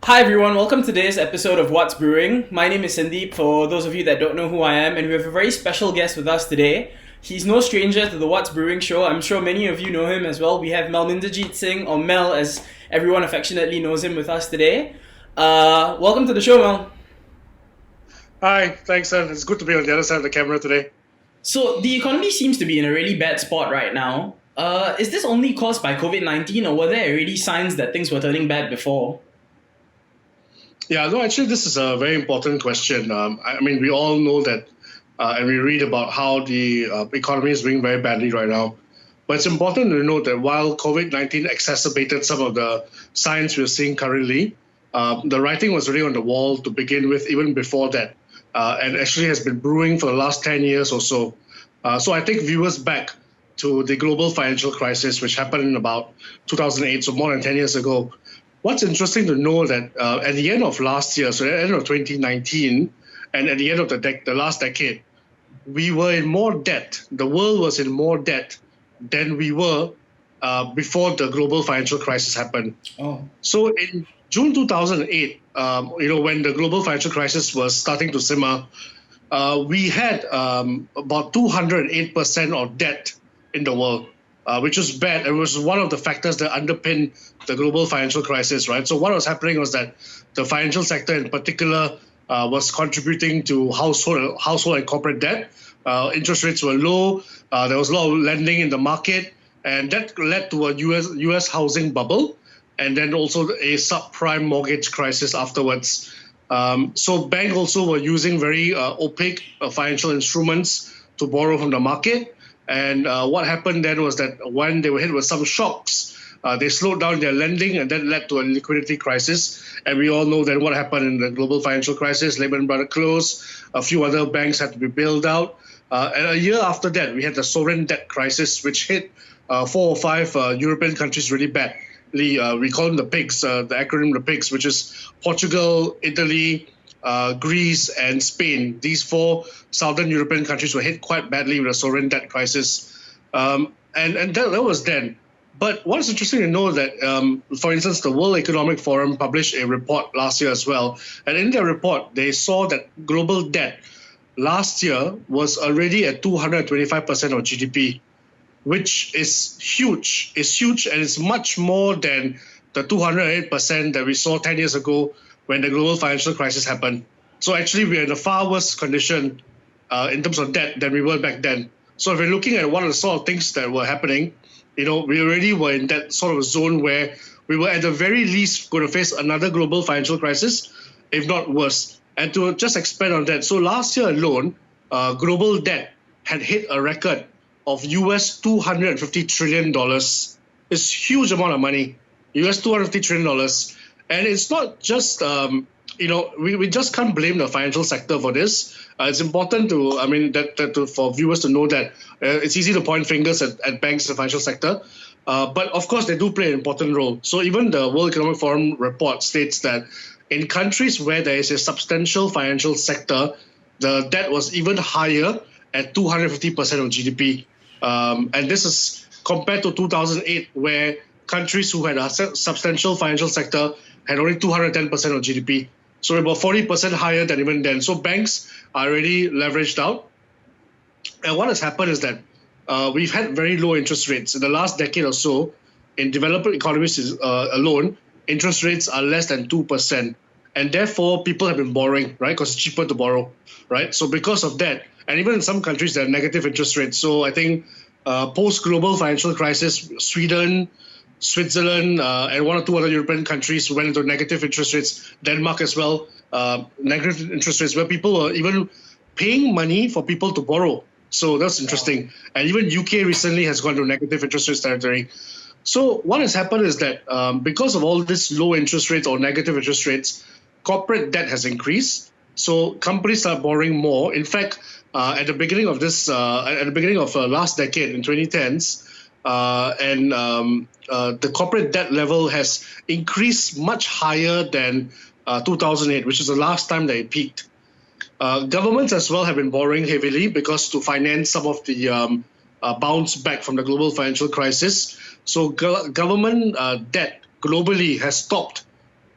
Hi everyone, welcome to today's episode of What's Brewing. My name is Sandeep, for those of you that don't know who I am, and we have a very special guest with us today. He's no stranger to the What's Brewing show. I'm sure many of you know him as well. We have Malminderjit Singh, or Mel as everyone affectionately knows him, with us today. Welcome to the show, Mel. Hi, thanks, Sam. It's good to be on the other side of the camera today. So the economy seems to be in a really bad spot right now. Is this only caused by COVID-19, or were there already signs that things were turning bad before? Yeah, no, actually, this is a very important question. I mean, we all know that, and we read about how the economy is doing very badly right now. But it's important to note that while COVID-19 exacerbated some of the signs we're seeing currently, the writing was already on the wall to begin with, even before that, and actually has been brewing for the last 10 years or so. So I take viewers back to the global financial crisis, which happened in about 2008, so more than 10 years ago. What's interesting to know that at the end of last year, so at the end of 2019, and at the end of the last decade, we were in more debt. The world was in more debt than we were before the global financial crisis happened. Oh. So in June 2008, when the global financial crisis was starting to simmer, we had about 208% of debt in the world, which was bad. It was one of the factors that underpinned the global financial crisis, right? So what was happening was that the financial sector in particular was contributing to household and corporate debt. Interest rates were low. There was a lot of lending in the market, and that led to a US housing bubble, and then also a subprime mortgage crisis afterwards. So banks also were using very opaque financial instruments to borrow from the market. And what happened then was that when they were hit with some shocks, they slowed down their lending, and that led to a liquidity crisis. And we all know then what happened in the global financial crisis. Lehman Brothers closed. A few other banks had to be bailed out. And a year after that, we had the sovereign debt crisis, which hit 4 or 5 European countries really badly. We call them the PIGS, the acronym the PIGS, which is Portugal, Italy, Greece, and Spain. These 4 southern European countries were hit quite badly with a sovereign debt crisis. And that was then. But what's interesting to know that, for instance, the World Economic Forum published a report last year as well. And in their report, they saw that global debt last year was already at 225% of GDP, which is huge. It's huge, and it's much more than the 208% that we saw 10 years ago when the global financial crisis happened. So actually, we're in a far worse condition in terms of debt than we were back then. So if we're looking at what are the sort of things that were happening, we already were in that sort of zone where we were at the very least going to face another global financial crisis, if not worse. And to just expand on that, so last year alone, global debt had hit a record of US $250 trillion. It's a huge amount of money, US $250 trillion. And it's not just, we just can't blame the financial sector for this. It's important for viewers to know that it's easy to point fingers at banks and the financial sector. But of course, they do play an important role. So even the World Economic Forum report states that in countries where there is a substantial financial sector, the debt was even higher at 250% of GDP. And this is compared to 2008, where countries who had a substantial financial sector had only 210% of GDP. So about 40% higher than even then. So banks are already leveraged out. And what has happened is that we've had very low interest rates. In the last decade or so, in developed economies alone, interest rates are less than 2%. And therefore, people have been borrowing, right? Because it's cheaper to borrow, right? So because of that, and even in some countries, there are negative interest rates. So I think post-global financial crisis, Sweden, Switzerland, and 1 or 2 other European countries went into negative interest rates. Denmark as well, negative interest rates, where people were even paying money for people to borrow. So that's interesting. And even UK recently has gone to negative interest rates territory. So what has happened is that because of all this low interest rates or negative interest rates, corporate debt has increased. So companies are borrowing more. In fact, at the beginning of last decade in 2010s, the corporate debt level has increased much higher than 2008, which is the last time that it peaked. Governments as well have been borrowing heavily because to finance some of the bounce back from the global financial crisis. So government debt globally has topped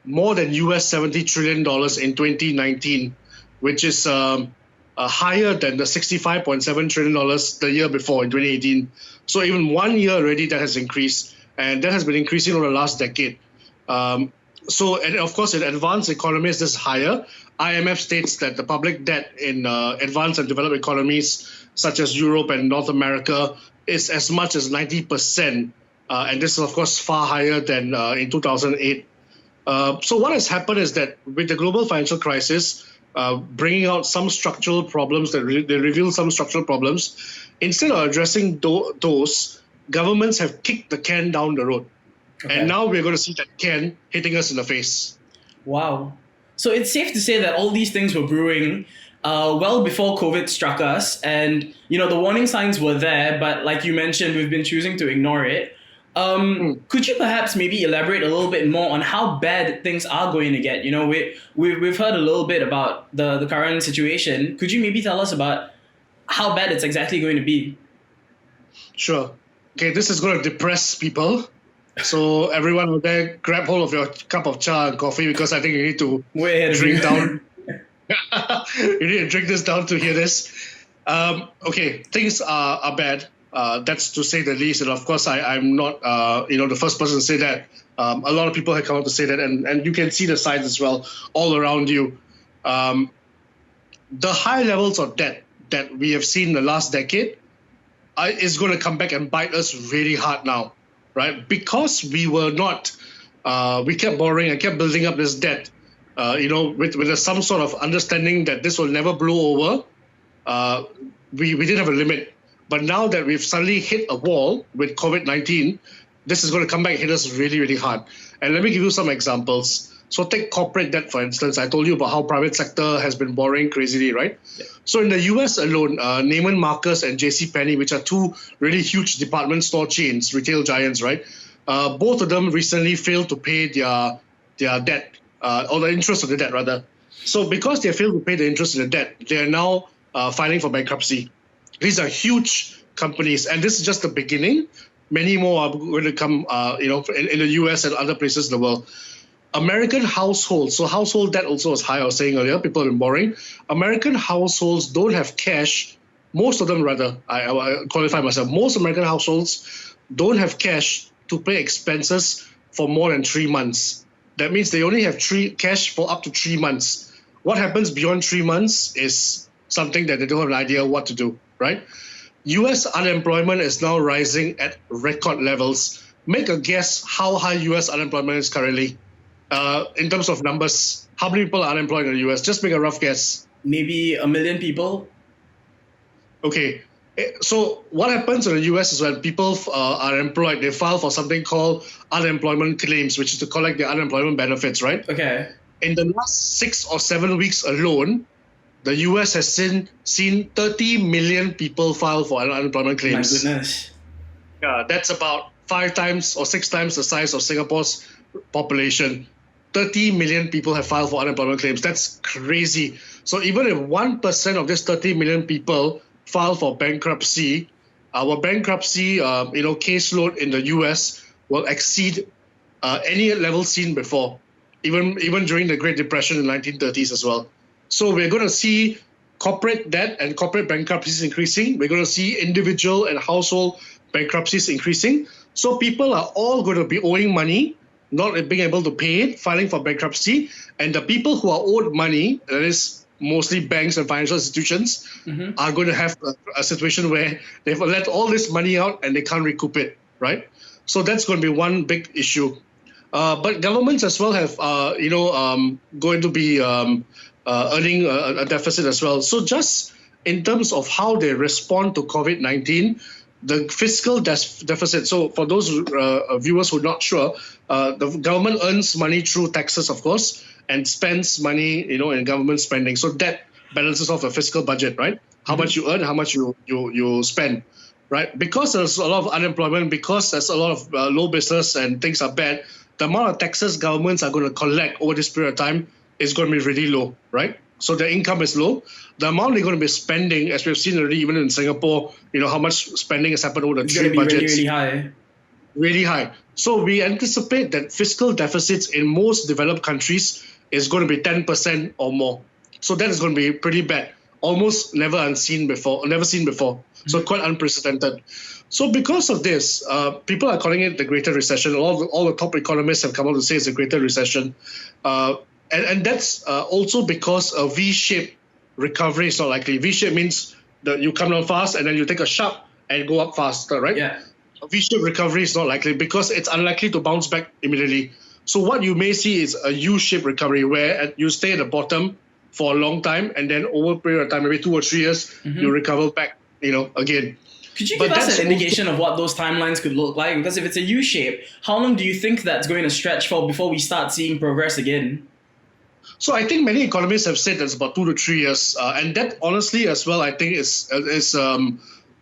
more than US $70 trillion in 2019, which is higher than the $65.7 trillion the year before in 2018. So even 1 year already that has increased, and that has been increasing over the last decade. And of course, in advanced economies, this is higher. IMF states that the public debt in advanced and developed economies such as Europe and North America is as much as 90%. And this is, of course, far higher than in 2008. So what has happened is that with the global financial crisis, bringing out some structural problems, they reveal some structural problems, instead of addressing those, governments have kicked the can down the road. Okay. And now we're going to see that can hitting us in the face. Wow. So it's safe to say that all these things were brewing well before COVID struck us. And, the warning signs were there, but like you mentioned, we've been choosing to ignore it. Could you perhaps maybe elaborate a little bit more on how bad things are going to get? We've heard a little bit about the current situation. Could you maybe tell us about how bad it's exactly going to be? Sure. Okay, this is going to depress people. So everyone out there, grab hold of your cup of cha and coffee, because I think you need to drink down. You need to drink this down to hear this. Okay, things are bad. That's to say the least. And of course, I'm not the first person to say that. A lot of people have come out to say that, and you can see the signs as well all around you. The high levels of debt that we have seen in the last decade is going to come back and bite us really hard now. Right, because we were not, we kept borrowing and kept building up this debt, with some sort of understanding that this will never blow over. We didn't have a limit, but now that we've suddenly hit a wall with COVID-19, this is going to come back and hit us really, really hard. And let me give you some examples. So take corporate debt, for instance. I told you about how private sector has been borrowing crazily, right? Yeah. So in the US alone, Neiman Marcus and JCPenney, which are two really huge department store chains, retail giants, right? Both of them recently failed to pay their debt, or the interest of the debt, rather. So because they failed to pay the interest of the debt, they are now filing for bankruptcy. These are huge companies, and this is just the beginning. Many more are going to come, in the US and other places in the world. American households, so household debt also was high, I was saying earlier, people have been borrowing. American households don't have cash, most of them rather, I qualify myself, most American households don't have cash to pay expenses for more than 3 months. That means they only have cash for up to 3 months. What happens beyond 3 months is something that they don't have an idea what to do, right? US unemployment is now rising at record levels. Make a guess how high US unemployment is currently. In terms of numbers, how many people are unemployed in the US? Just make a rough guess. Maybe 1 million people. Okay. So what happens in the US is when people are employed, they file for something called unemployment claims, which is to collect their unemployment benefits, right? Okay. In the last 6 or 7 weeks alone, the US has seen 30 million people file for unemployment claims. My goodness. Yeah, that's about 5 times or 6 times the size of Singapore's population. 30 million people have filed for unemployment claims. That's crazy. So even if 1% of this 30 million people file for bankruptcy, our bankruptcy caseload in the US will exceed any level seen before, even during the Great Depression in the 1930s as well. So we're going to see corporate debt and corporate bankruptcies increasing. We're going to see individual and household bankruptcies increasing. So people are all going to be owing money, not being able to pay it, filing for bankruptcy. And the people who are owed money, that is mostly banks and financial institutions, are going to have a situation where they've let all this money out and they can't recoup it, right? So that's going to be one big issue. But governments as well have, going to be earning a deficit as well. So just in terms of how they respond to COVID-19, the fiscal deficit. So for those viewers who are not sure, the government earns money through taxes, of course, and spends money, in government spending. So that balances off the fiscal budget, right? How much you earn, how much you spend, right? Because there's a lot of unemployment, because there's a lot of low business and things are bad, the amount of taxes governments are going to collect over this period of time is going to be really low, right? So the income is low. The amount they're going to be spending, as we've seen already, even in Singapore, how much spending has happened over the 3 budgets. Really high. Really high. So we anticipate that fiscal deficits in most developed countries is going to be 10% or more. So that is going to be pretty bad, almost never seen before. So quite unprecedented. So because of this, people are calling it the Greater Recession. All the top economists have come out to say it's a Greater Recession. And that's also because a V-shaped recovery is not likely. V-shape means that you come down fast and then you take a sharp and go up faster, right? Yeah. A V-shaped recovery is not likely because it's unlikely to bounce back immediately. So what you may see is a U-shaped recovery where you stay at the bottom for a long time and then over a period of time, maybe 2 or 3 years, you recover back, again. Could you give us an indication of what those timelines could look like? Because if it's a U-shape, how long do you think that's going to stretch for before we start seeing progress again? So I think many economists have said that's about 2 to 3 years. And that honestly as well, I think is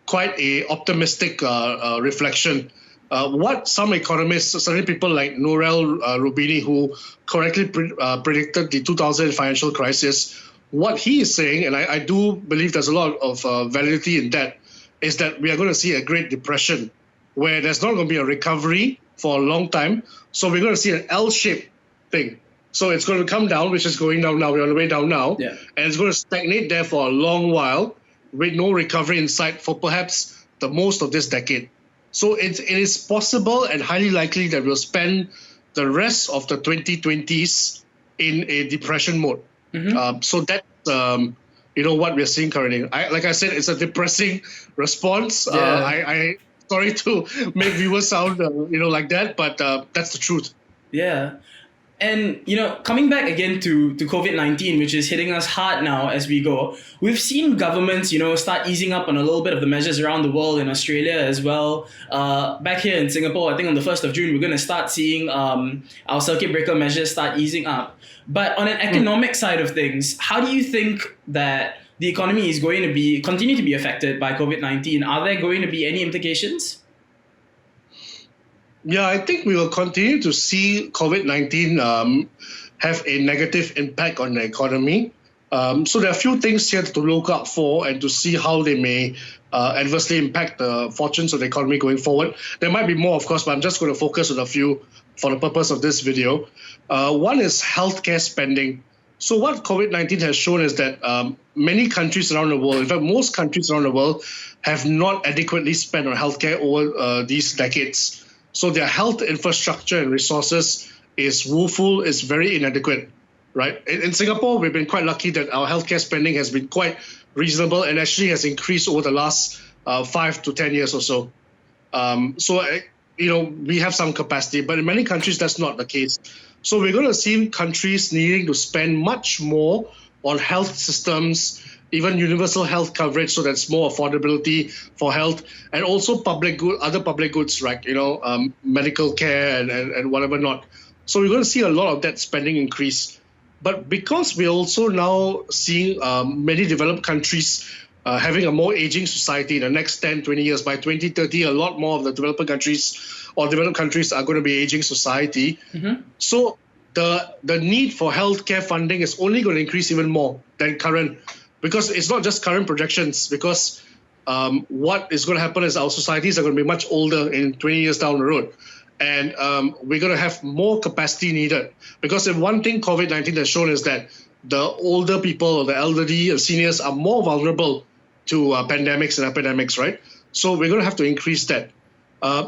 quite a optimistic reflection. What some economists, certainly people like Nouriel Roubini, who correctly predicted the 2000 financial crisis, what he is saying, and I do believe there's a lot of validity in that, is that we are going to see a Great Depression where there's not going to be a recovery for a long time. So we're going to see an L-shaped thing. So it's going to come down, which is going down now. We're on the way down now. Yeah. And it's going to stagnate there for a long while with no recovery in sight for perhaps the most of this decade. So it is possible and highly likely that we'll spend the rest of the 2020s in a depression mode. So that's what we're seeing currently. Like I said, it's a depressing response. Yeah. I sorry to make viewers sound like that, but that's the truth. Yeah. And, coming back again to COVID-19, which is hitting us hard now as we go, we've seen governments, start easing up on a little bit of the measures around the world, in Australia as well. Back here in Singapore, I think on the 1st of June, we're going to start seeing our circuit breaker measures start easing up. But on an economic side of things, how do you think that the economy is going to continue to be affected by COVID-19? Are there going to be any implications? Yeah, I think we will continue to see COVID-19 have a negative impact on the economy. So there are a few things here to look out for and to see how they may adversely impact the fortunes of the economy going forward. There might be more, of course, but I'm just going to focus on a few for the purpose of this video. One is healthcare spending. So what COVID-19 has shown is that many countries around the world, in fact, most countries around the world, have not adequately spent on healthcare over these decades. So their health infrastructure and resources is woeful, is very inadequate, right? In Singapore, we've been quite lucky that our healthcare spending has been quite reasonable and actually has increased over the last 5 to 10 years or so. We have some capacity, but in many countries, that's not the case. So we're going to see countries needing to spend much more on health systems, even universal health coverage, so that's more affordability for health, and also other public goods, like medical care and whatever not. So we're going to see a lot of that spending increase. But because we're also now seeing many developed countries having a more aging society in the next 10, 20 years, by 2030, a lot more of the developed countries are going to be aging society. So the need for healthcare funding is only going to increase even more than current. Because it's not just current projections, because what is going to happen is our societies are going to be much older in 20 years down the road. And we're going to have more capacity needed. Because if one thing COVID-19 has shown is that the older people or the elderly or seniors are more vulnerable to pandemics and epidemics, right? So we're going to have to increase that.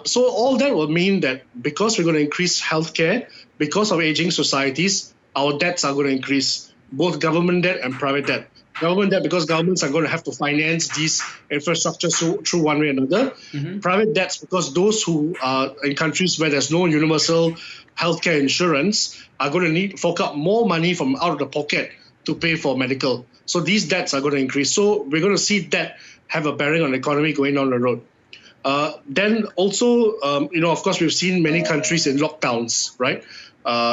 So all that will mean that because we're going to increase healthcare, because of aging societies, our debts are going to increase, both government debt and private debt. Government debt, because governments are going to have to finance these infrastructures through one way or another. Private debts, because those who are in countries where there's no universal healthcare insurance are going to need to fork out more money from out of the pocket to pay for medical. So these debts are going to increase. So we're going to see that have a bearing on the economy going down the road. Then also, of course, we've seen many countries in lockdowns, right?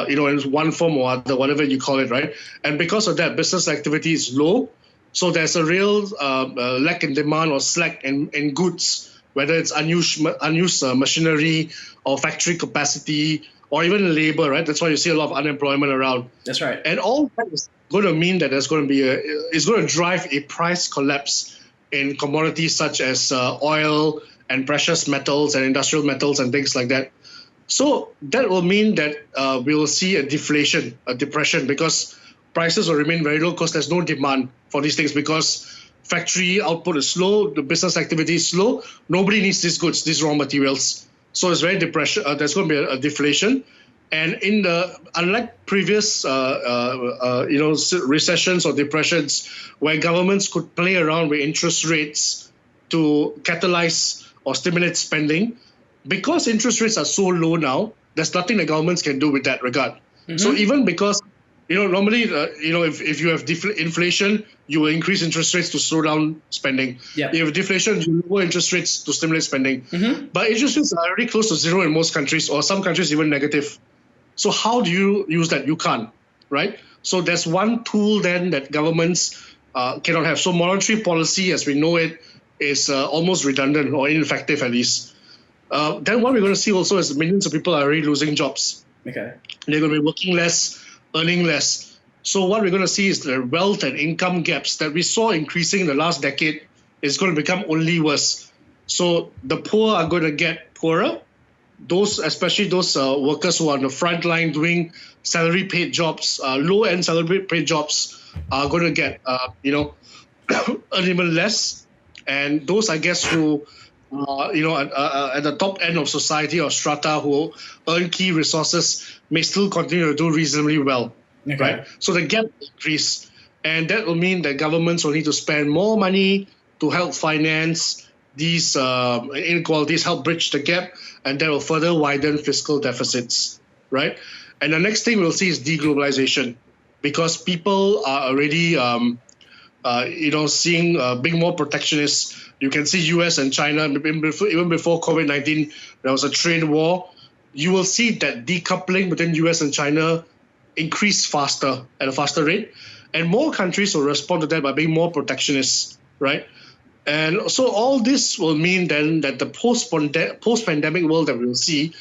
In one form or other, whatever you call it, right? And because of that, business activity is low. So there's a real lack in demand or slack in goods, whether it's unused machinery or factory capacity or even labor, right? That's why you see a lot of unemployment around. That's right. And all that is going to mean that there's going to be it's going to drive a price collapse in commodities such as oil and precious metals and industrial metals and things like that. So that will mean that we will see a depression, because prices will remain very low because there's no demand for these things, because factory output is slow, the business activity is slow, nobody needs these goods, these raw materials. So it's very depression. There's going to be a deflation, and unlike previous recessions or depressions where governments could play around with interest rates to catalyze or stimulate spending, because interest rates are so low now, there's nothing the governments can do with that regard. So even because, normally, if you have inflation, you will increase interest rates to slow down spending. Yeah. You have deflation, you lower interest rates to stimulate spending. But interest rates are already close to zero in most countries, or some countries even negative. So how do you use that? You can't, right? So there's one tool then that governments cannot have. So monetary policy, as we know it, is almost redundant or ineffective at least. Then what we're going to see also is millions of people are already losing jobs. Okay. They're going to be working less, earning less. So what we're going to see is the wealth and income gaps that we saw increasing in the last decade is going to become only worse. So the poor are going to get poorer. Especially those workers who are on the front line doing salary-paid jobs, low-end salary-paid jobs, are going to get, earn even less. And those, I guess, who at the top end of society or strata who earn key resources may still continue to do reasonably well, right? So the gap will increase, and that will mean that governments will need to spend more money to help finance these inequalities, help bridge the gap, and that will further widen fiscal deficits, right? And the next thing we'll see is deglobalization, because people are already being more protectionist. You can see US and China, even before COVID-19, there was a trade war. You will see that decoupling between US and China increase at a faster rate. And more countries will respond to that by being more protectionist, right? And so all this will mean then that the post-pandemic world that we'll see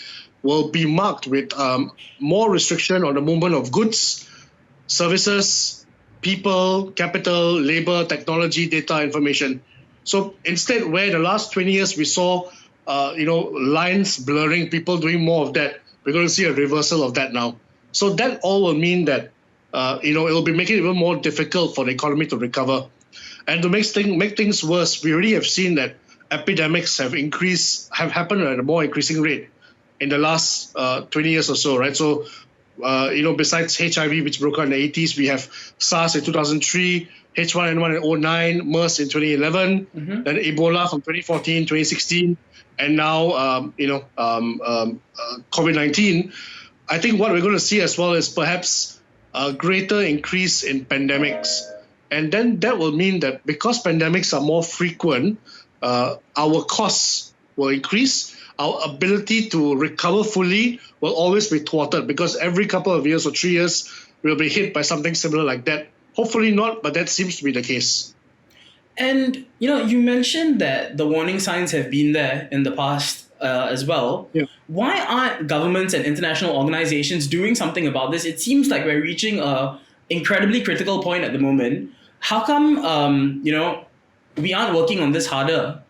will be marked with more restriction on the movement of goods, services, people, capital, labor, technology, data, information. So instead, where the last 20 years we saw, lines blurring, people doing more of that, we're going to see a reversal of that now. So that all will mean that, it will be making it even more difficult for the economy to recover. And to make things worse, we already have seen that epidemics have happened at a more increasing rate in the last 20 years or so, right? So, besides HIV, which broke out in the 80s, we have SARS in 2003, H1N1 in 2009, MERS in 2011, then Ebola from 2014, 2016, and now, COVID-19. I think what we're going to see as well is perhaps a greater increase in pandemics. And then that will mean that because pandemics are more frequent, our costs will increase. Our ability to recover fully will always be thwarted, because every couple of years or 3 years, we'll be hit by something similar like that. Hopefully not, but that seems to be the case. And, you mentioned that the warning signs have been there in the past as well. Yeah. Why aren't governments and international organizations doing something about this? It seems like we're reaching a incredibly critical point at the moment. How come, we aren't working on this harder?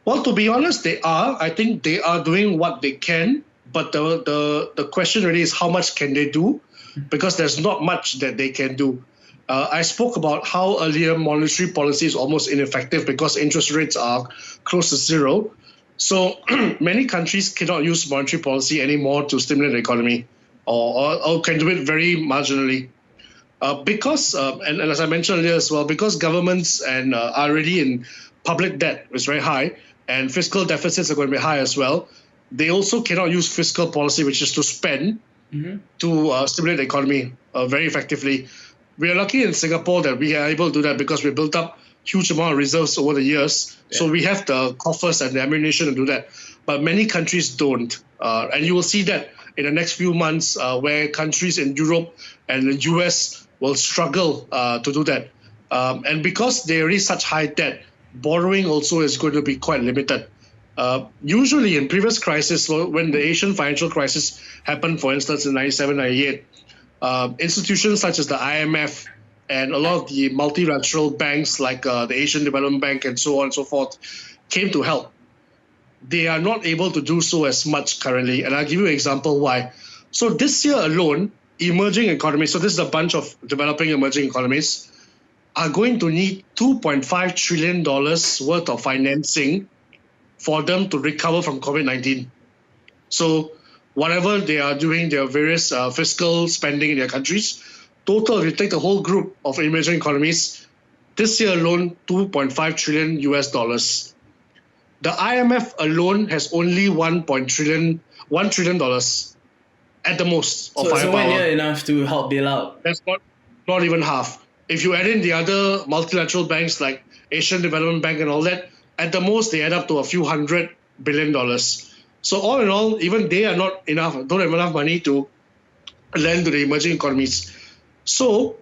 Well, to be honest, they are. I think they are doing what they can, but the question really is how much can they do? Because there's not much that they can do. I spoke about how earlier monetary policy is almost ineffective because interest rates are close to zero. So many countries cannot use monetary policy anymore to stimulate the economy, or can do it very marginally. Because, and as I mentioned earlier as well, because governments are already in public debt is very high, and fiscal deficits are going to be high as well, they also cannot use fiscal policy, which is to spend, to stimulate the economy very effectively. We are lucky in Singapore that we are able to do that because we built up huge amount of reserves over the years. Yeah. So we have the coffers and the ammunition to do that. But many countries don't. And you will see that in the next few months where countries in Europe and the US will struggle to do that. And because there is such high debt, borrowing also is going to be quite limited. Usually in previous crises, when the Asian financial crisis happened, for instance, in 97, 98, institutions such as the IMF and a lot of the multilateral banks like the Asian Development Bank and so on and so forth came to help. they are not able to do so as much currently. And I'll give you an example why. So this year alone, emerging economies, so this is a bunch of developing emerging economies, are going to need $2.5 trillion worth of financing for them to recover from COVID-19. So whatever they are doing, their various fiscal spending in their countries, total, if you take the whole group of emerging economies, this year alone, $2.5 trillion US dollars. The IMF alone has only $1 trillion at the most of So it's nowhere firepower. near enough to help bail out. That's not even half. If you add in the other multilateral banks like Asian Development Bank and all that, at the most they add up to a few $100 billion. So all in all, even they are not enough, don't have enough money to lend to the emerging economies. So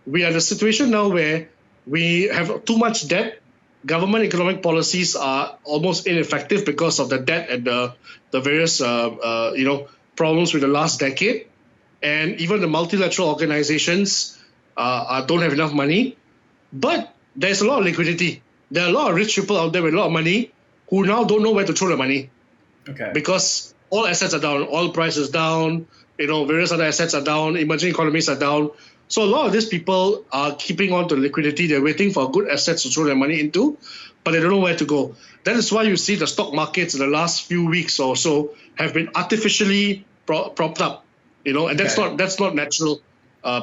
we are in a situation now where we have too much debt. Government economic policies are almost ineffective because of the debt and the various problems with the last decade. And even the multilateral organizations don't have enough money. But there's a lot of liquidity. There are a lot of rich people out there with a lot of money who now don't know where to throw the money. Okay. Because all assets are down, oil prices down, various other assets are down, emerging economies are down. So a lot of these people are keeping on to liquidity. They're waiting for good assets to throw their money into, but they don't know where to go. That is why you see the stock markets in the last few weeks or so have been artificially propped up, and that's not natural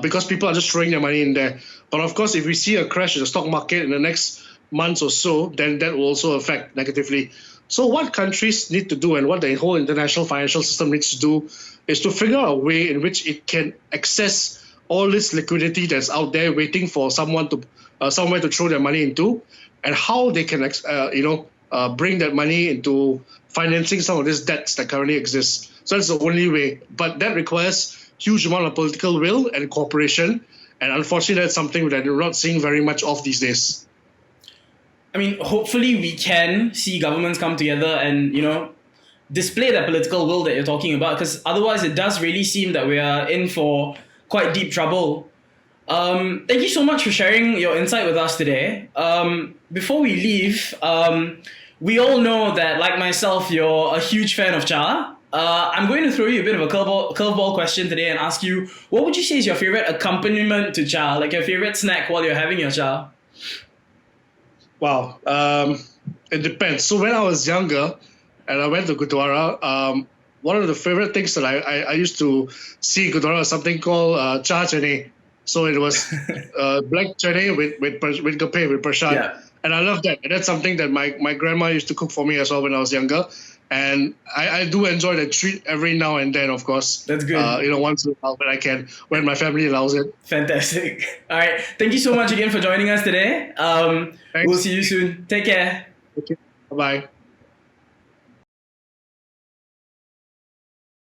because people are just throwing their money in there. But of course, if we see a crash in the stock market in the next months or so, then that will also affect negatively. So what countries need to do and what the whole international financial system needs to do is to figure out a way in which it can access all this liquidity that's out there waiting for someone to somewhere to throw their money into, and how they can bring that money into financing some of these debts that currently exist. So that's the only way, but that requires huge amount of political will and cooperation, and unfortunately that's something that we're not seeing very much of these days. I mean, hopefully we can see governments come together and, display that political will that you're talking about, because otherwise it does really seem that we are in for quite deep trouble. Thank you so much for sharing your insight with us today. Before we leave, we all know that, like myself, you're a huge fan of cha. I'm going to throw you a bit of a curveball question today and ask you, what would you say is your favorite accompaniment to cha, like your favorite snack while you're having your cha? Wow, it depends. So when I was younger and I went to Gurdwara, one of the favorite things that I used to see in Gurdwara was something called cha chane. So it was black chane with gape, with prashad. Yeah. And I love that. And that's something that my grandma used to cook for me as well when I was younger. And I do enjoy that treat every now and then, of course. That's good. Once in a while when I can, when my family allows it. Fantastic. All right. Thank you so much again for joining us today. We'll see you soon. Take care. Okay. Bye-bye.